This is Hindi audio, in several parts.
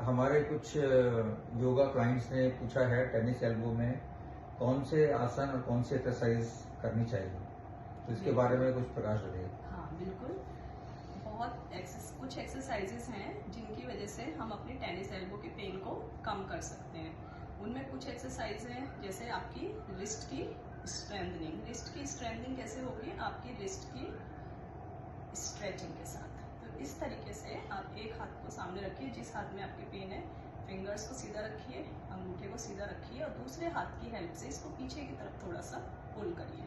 हमारे कुछ योगा क्लाइंट्स ने पूछा है टेनिस एल्बो में कौन से आसन और कौन सी एक्सरसाइज करनी चाहिए, तो इसके बारे में कुछ प्रकाश डालिए। हाँ बिल्कुल, कुछ एक्सरसाइजेस हैं जिनकी वजह से हम अपनी टेनिस एल्बो के पेन को कम कर सकते हैं। उनमें कुछ एक्सरसाइज हैं जैसे आपकी रिस्ट की स्ट्रेंथनिंग। रिस्ट की स्ट्रेंथनिंग कैसे होगी? आपकी रिस्ट की स्ट्रेचिंग के साथ। तो इस तरीके से आप एक हाथ को सामने रखिए, जिस हाथ में आपके पेन है फिंगर्स को सीधा रखिए, अंगूठे को सीधा रखिए और दूसरे हाथ की हेल्प से इसको पीछे की तरफ थोड़ा सा पुल करिए।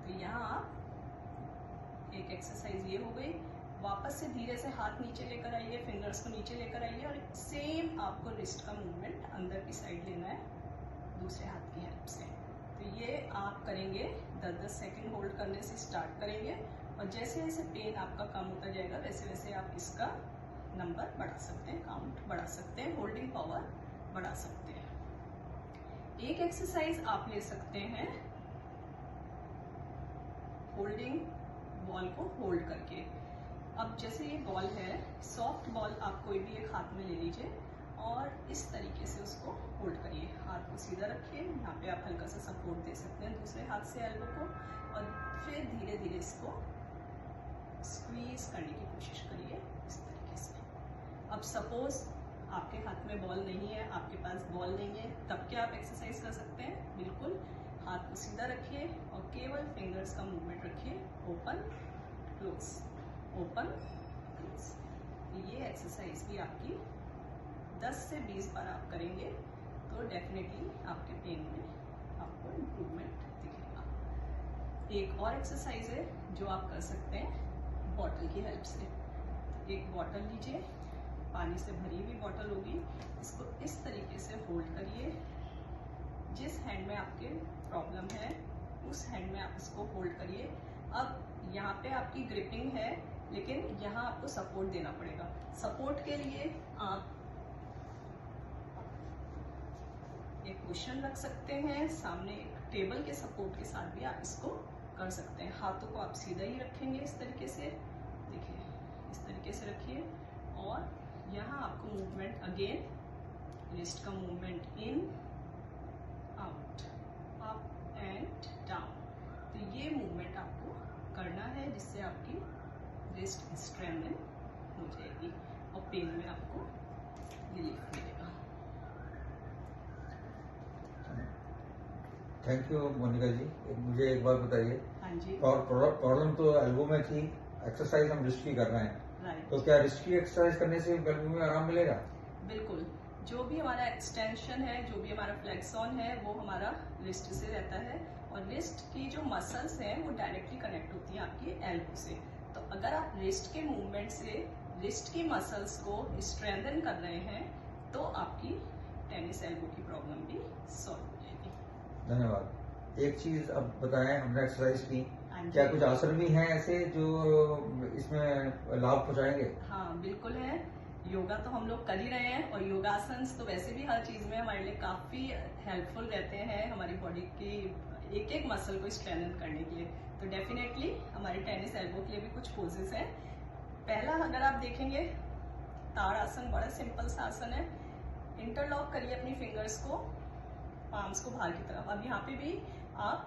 तो यहाँ आप एक एक्सरसाइज ये हो गई। वापस से धीरे से हाथ नीचे लेकर आइए, फिंगर्स को नीचे लेकर आइए और सेम आपको रिस्ट का मूवमेंट अंदर की साइड लेना है दूसरे हाथ की हेल्प से। तो ये आप करेंगे 10-10 सेकंड होल्ड करने से स्टार्ट करेंगे और जैसे जैसे पेन आपका कम होता जाएगा वैसे वैसे आप इसका नंबर बढ़ा सकते हैं, काउंट बढ़ा सकते हैं, होल्डिंग पावर बढ़ा सकते हैं। एक एक्सरसाइज आप ले सकते हैं होल्डिंग बॉल को होल्ड करके। अब जैसे ये बॉल है, सॉफ्ट बॉल आप कोई भी एक हाथ में ले लीजिए और इस तरीके से उसको होल्ड करिए। हाथ को सीधा रखिए, यहाँ पे आप हल्का सा सपोर्ट दे सकते हैं दूसरे हाथ से एल्बो को और फिर धीरे धीरे इसको स्क्वीज करने की कोशिश करिए इस तरीके से। अब सपोज आपके हाथ में बॉल नहीं है, आपके पास बॉल नहीं है, तब क्या आप एक्सरसाइज कर सकते हैं? बिल्कुल, हाथ को सीधा रखिए और केवल फिंगर्स का मूवमेंट रखिए, ओपन क्लोज, ओपन क्लोज। ये एक्सरसाइज भी आपकी 10 से 20 बार आप करेंगे तो डेफिनेटली आपके पेन में आपको इम्प्रूवमेंट दिखेगा। एक और एक्सरसाइज है जो आप कर सकते हैं बॉटल की हेल्प से। तो एक बॉटल लीजिए, पानी से भरी हुई बॉटल होगी, इसको इस तरीके से होल्ड करिए। जिस हैंड में आपके प्रॉब्लम है उस हैंड में आप इसको होल्ड करिए। अब यहाँ पे आपकी ग्रिपिंग है लेकिन यहाँ आपको सपोर्ट देना पड़ेगा। सपोर्ट के लिए आप एक कुशन रख सकते हैं सामने, टेबल के सपोर्ट के साथ भी आप इसको कर सकते हैं। हाथों को आप सीधा ही रखेंगे इस तरीके से, देखिए इस तरीके से रखिए और यहाँ आपको मूवमेंट अगेन रिस्ट का movement in out, up and down. तो ये मूवमेंट आपको करना है जिससे आपकी रिस्ट स्ट्रेंथन हो जाएगी और पेन में आपको रिलीफ मिलेगा। थैंक यू मोनिका जी। मुझे एक बात बताइए, हाँ जी। और प्रॉब्लम तो एल्बो में थी, एक्सरसाइज हम रिस्ट की कर रहे हैं, राइट। तो क्या रिस्ट की एक्सरसाइज करने से एल्बो में आराम मिलेगा? बिल्कुल, जो भी हमारा एक्सटेंशन है, जो भी हमारा फ्लेक्सॉन है वो हमारा रिस्ट से रहता है और रिस्ट की जो मसल्स हैं वो डायरेक्टली कनेक्ट होती हैं आपकी एल्बो से। तो अगर आप रिस्ट के मूवमेंट से रिस्ट की मसल्स को स्ट्रेंथन कर रहे हैं तो आपकी टेनिस एल्बो की प्रॉब्लम भी सॉल्व हो जाएगी। धन्यवाद। एक चीज अब बताएं, हमने एक्सरसाइज की, हाँ क्या जी। कुछ आसन भी हैं ऐसे जो इसमें लाभ पहुंचाएंगे? हाँ बिल्कुल है। योगा तो हम लोग कर ही रहे हैं और योगासन्स तो वैसे भी हर चीज में हमारे लिए काफी हेल्पफुल रहते हैं हमारी बॉडी की एक एक मसल को स्ट्रेंथन करने के लिए। तो डेफिनेटली हमारी टेनिस एल्बो के लिए भी कुछ पोजेस हैं। पहला अगर आप देखेंगे ताड़ आसन, बड़ा सिंपल सा आसन है। इंटरलॉक करिए अपनी फिंगर्स को, पाम्स को बाहर की तरफ। अब यहाँ पे भी आप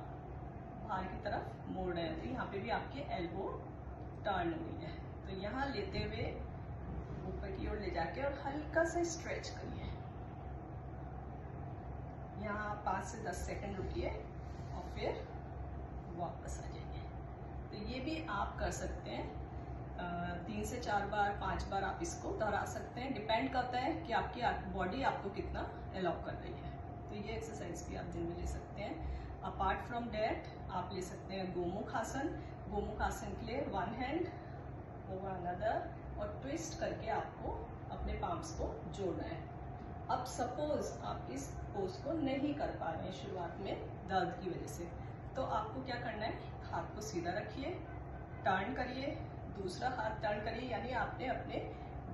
बाहर की तरफ मोड़ रहे हैं तो यहाँ पे भी आपकी एल्बो टर्न हो गई है। तो यहाँ लेते हुए ऊपर की ओर ले जाके और हल्का सा स्ट्रेच करिए। यहाँ 5 से 10 सेकंड रुकिए और फिर वापस आ जाइए। तो ये भी आप कर सकते हैं 3 से 4 बार, 5 बार आप इसको दोहरा सकते हैं। डिपेंड करता है कि आपकी बॉडी आपको कितना अलाउ कर रही है। तो ये एक्सरसाइज भी आप दिन में ले सकते हैं। अपार्ट फ्रॉम डैट आप ले सकते हैं गोमुख आसन। गोमुख आसन के लिए वन हैंड ओवर अनदर और ट्विस्ट करके आपको अपने पाम्स को जोड़ना है। अब सपोज आप इस पोज को नहीं कर पा रहे हैं शुरुआत में दर्द की वजह से, तो आपको क्या करना है, हाथ को सीधा रखिए, टर्न करिए, दूसरा हाथ टर्न करिए, यानी आपने अपने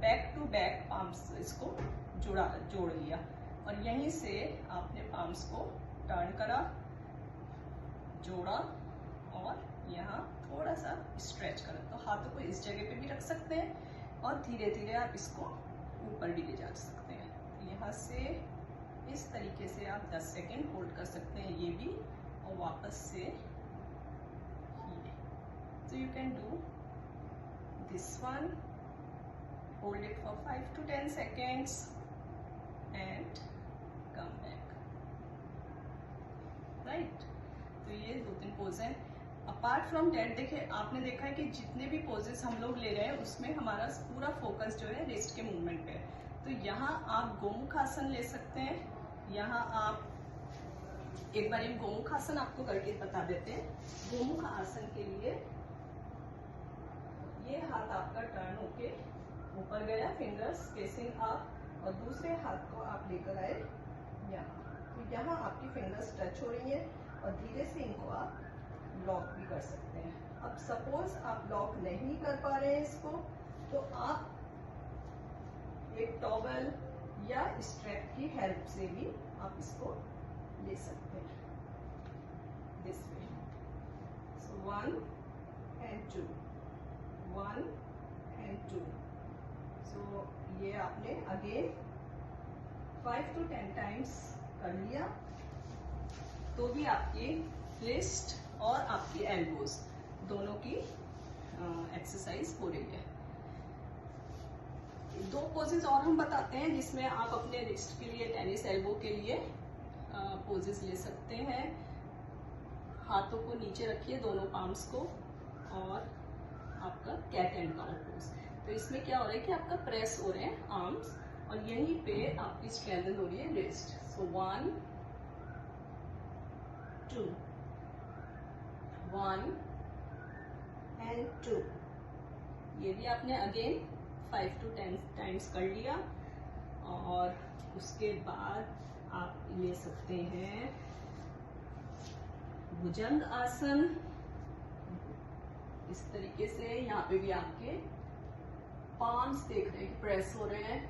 बैक टू बैक पाम्स इसको जोड़ लिया और यहीं से आपने पाम्स को टर्न करा, जोड़ा और यहाँ थोड़ा सा स्ट्रेच करा। तो हाथों को इस जगह पे भी रख सकते हैं और धीरे धीरे आप इसको ऊपर भी ले जा सकते हैं। यहाँ से इस तरीके से आप 10 सेकेंड होल्ड कर सकते हैं ये भी, और वापस से ये। So you can do this one, hold it for 5 to 10 seconds and come back, right? तो ये 2-3 पोज हैं। अपार्ट फ्रॉम डेट देखिए, आपने देखा है कि जितने भी पोजेस हम लोग ले रहे हैं उसमें हमारा पूरा फोकस जो है रिस्ट के मूवमेंट पे है। तो यहाँ आप गोमुख आसन ले सकते हैं। यहाँ आप एक बार हम गोमुख आसन आपको करके बता देते हैं। गोमुख आसन के लिए ये हाथ आपका टर्न होके ऊपर गया, फिंगर्स फेसिंग अप, और दूसरे हाथ को आप लेकर आए यहाँ। तो यहाँ आपकी फिंगर्स टच हो रही है और धीरे से इनको आप लॉक भी कर सकते हैं। अब सपोज आप लॉक नहीं कर पा रहे हैं इसको, तो आप एक टॉवल या स्ट्रैप की हेल्प से भी आप इसको ले सकते हैं। This way. So 1 and 2, 1 and 2। सो ये आपने अगेन 5 to 10 टाइम्स कर लिया, तो भी आपकी रिस्ट और आपकी एल्बोज दोनों की एक्सरसाइज हो रही है। 2 पोजेस और हम बताते हैं जिसमें आप अपने रिस्ट के लिए, टेनिस एल्बो के लिए पोजेस ले सकते हैं। हाथों को नीचे रखिए, दोनों पाम्स को, और आपका कैट एंड काउ पोज। तो इसमें क्या हो रहा है कि आपका प्रेस हो रहे हैं आर्म्स, और यहीं पे आपकी स्ट्रेंथन हो रही है रिस्ट। So 1 2, 1 and 2। ये भी आपने अगेन 5 to 10 टाइम्स कर लिया, और उसके बाद आप ले सकते हैं भुजंग आसन। इस तरीके से यहाँ पे भी आपके पाम्स देख रहे हैं कि प्रेस हो रहे हैं,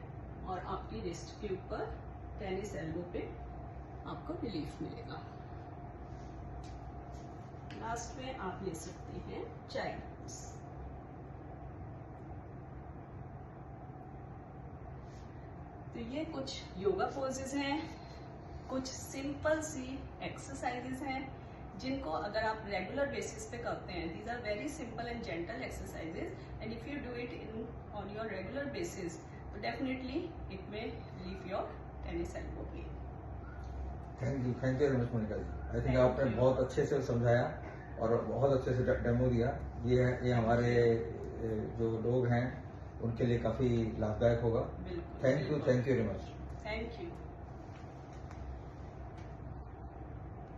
और आपकी रिस्ट के ऊपर टेनिस एल्बो पे आपको रिलीफ मिलेगा। लास्ट में आप ले सकते हैं चाइल्ड पोज। तो ये कुछ योगा पोजेस हैं, कुछ सिंपल सी एक्सरसाइजेस हैं जिनको अगर आप रेगुलर बेसिस पे करते हैं, these are very simple and gentle exercises, and if you do it on your regular basis, तो definitely it may relieve your tennis elbow pain. Thank you very much Monika ji. I think आपने बहुत अच्छे से समझाया और बहुत अच्छे से डेमो दिया। ये हमारे जो लोग हैं उनके लिए काफ़ी लाभदायक होगा। बिल्कुल। Thank you very much. Thank you.